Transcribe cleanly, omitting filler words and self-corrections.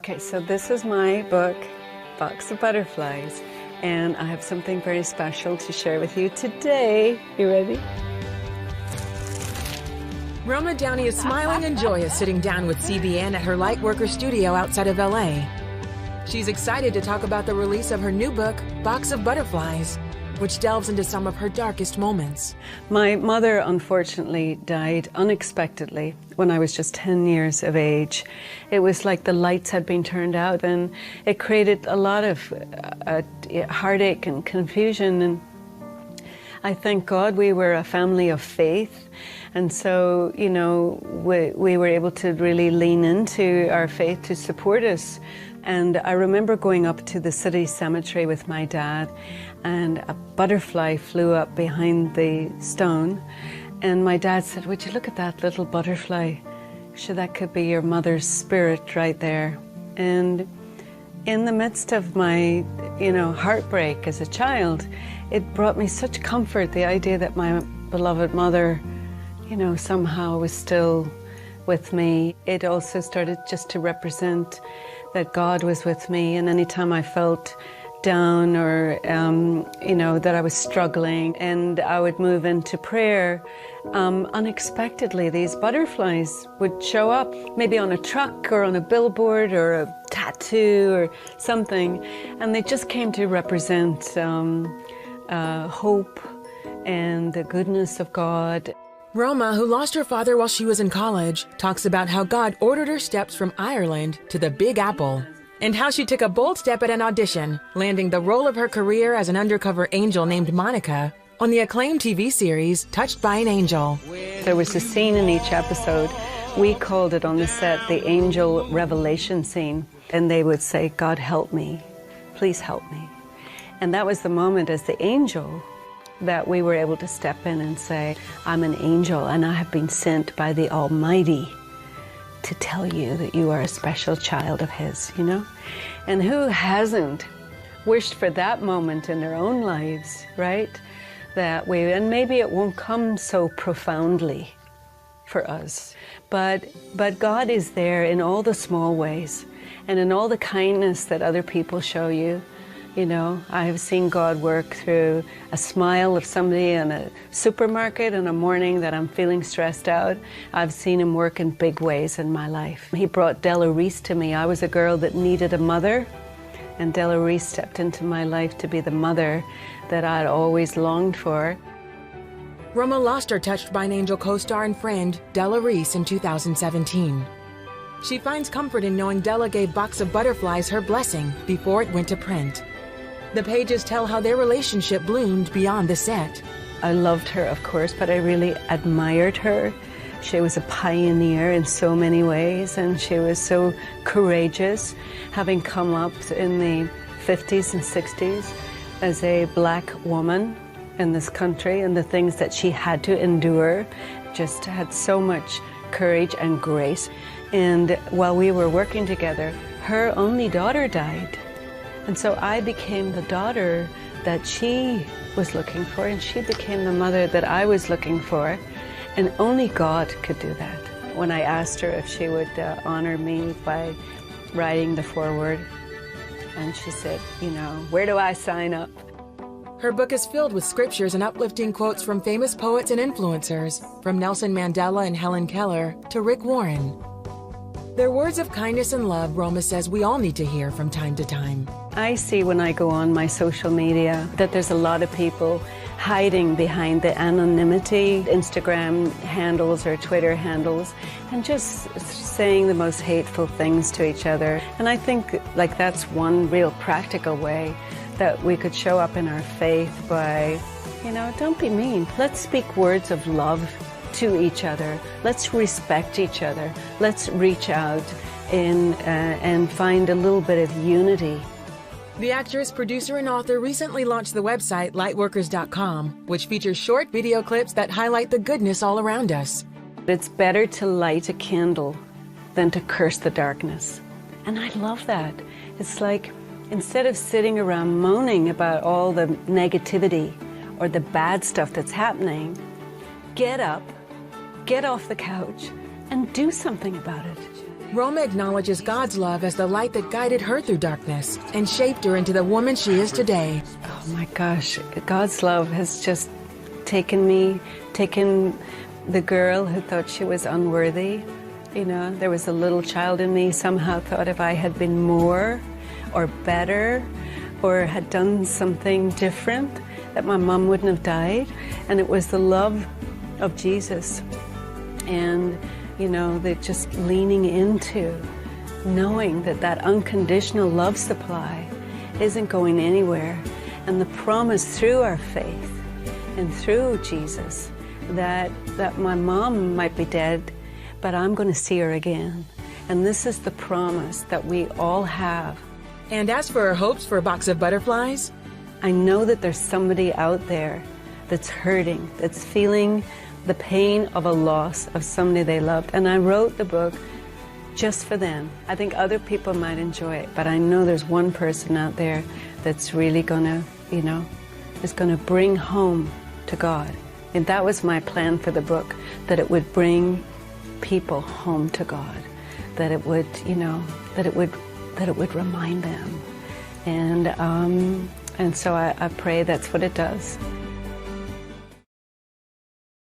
Okay, so this is my book, Box of Butterflies, and I have something very special to share with you today. You ready? Roma Downey is smiling and joyous sitting down with CBN at her Lightworker studio outside of LA. She's excited to talk about the release of her new book, Box of Butterflies, which delves into some of her darkest moments. My mother, unfortunately, died unexpectedly when I was just 10 years of age. It was like the lights had been turned out, and it created a lot of heartache and confusion. And I thank God we were a family of faith. And so, you know, we were able to really lean into our faith to support us. And I remember going up to the city cemetery with my dad, and a butterfly flew up behind the stone. And my dad said, "Would you look at that little butterfly? Sure, that could be your mother's spirit right there." And in the midst of my, heartbreak as a child, it brought me such comfort, the idea that my beloved mother, somehow was still with me. It also started just to represent that God was with me, and anytime I felt down or, that I was struggling, and I would move into prayer, unexpectedly these butterflies would show up, maybe on a truck or on a billboard or a tattoo or something, and they just came to represent hope and the goodness of God. Roma, who lost her father while she was in college, talks about how God ordered her steps from Ireland to the Big Apple, and how she took a bold step at an audition, landing the role of her career as an undercover angel named Monica on the acclaimed TV series Touched by an Angel. There was a scene in each episode. We called it on the set the angel revelation scene, and they would say, "God help me, please help me." And that was the moment as the angel that we were able to step in and say, "I'm an angel and I have been sent by the Almighty to tell you that you are a special child of His," And who hasn't wished for that moment in their own lives, right? And maybe it won't come so profoundly for us, but God is there in all the small ways and in all the kindness that other people show you. I have seen God work through a smile of somebody in a supermarket in a morning that I'm feeling stressed out. I've seen Him work in big ways in my life. He brought Della Reese to me. I was a girl that needed a mother, and Della Reese stepped into my life to be the mother that I'd always longed for. Roma lost her Touched by an Angel co-star and friend, Della Reese, in 2017. She finds comfort in knowing Della gave Box of Butterflies her blessing before it went to print. The pages tell how their relationship bloomed beyond the set. I loved her, of course, but I really admired her. She was a pioneer in so many ways, and she was so courageous, having come up in the 50s and 60s as a black woman in this country, and the things that she had to endure. Just had so much courage and grace. And while we were working together, her only daughter died. And so I became the daughter that she was looking for, and she became the mother that I was looking for. And only God could do that. When I asked her if she would honor me by writing the foreword, and she said, "Where do I sign up?" Her book is filled with scriptures and uplifting quotes from famous poets and influencers, from Nelson Mandela and Helen Keller to Rick Warren. They're words of kindness and love Roma says we all need to hear from time to time. I see when I go on my social media that there's a lot of people hiding behind the anonymity, Instagram handles or Twitter handles, and just saying the most hateful things to each other. And I think that's one real practical way that we could show up in our faith by, don't be mean. Let's speak words of love to each other. Let's respect each other. Let's reach out and find a little bit of unity. The actress, producer, and author recently launched the website lightworkers.com, which features short video clips that highlight the goodness all around us. It's better to light a candle than to curse the darkness. And I love that. It's like, instead of sitting around moaning about all the negativity or the bad stuff that's happening, get up, get off the couch, and do something about it. Roma acknowledges God's love as the light that guided her through darkness and shaped her into the woman she is today. Oh my gosh, God's love has just taken the girl who thought she was unworthy. You know, there was a little child in me somehow thought if I had been more or better or had done something different, that my mom wouldn't have died. And it was the love of Jesus. And, you know, they're just leaning into knowing that that unconditional love supply isn't going anywhere. And the promise through our faith and through Jesus that my mom might be dead, but I'm going to see her again. And this is the promise that we all have. And as for her hopes for a box of butterflies, I know that there's somebody out there that's hurting, that's feeling the pain of a loss of somebody they loved. And I wrote the book just for them. I think other people might enjoy it, but I know there's one person out there that's really gonna, you know, is gonna bring home to God. And that was my plan for the book, that it would bring people home to God, that it would, you know, that it would remind them. And so I pray that's what it does.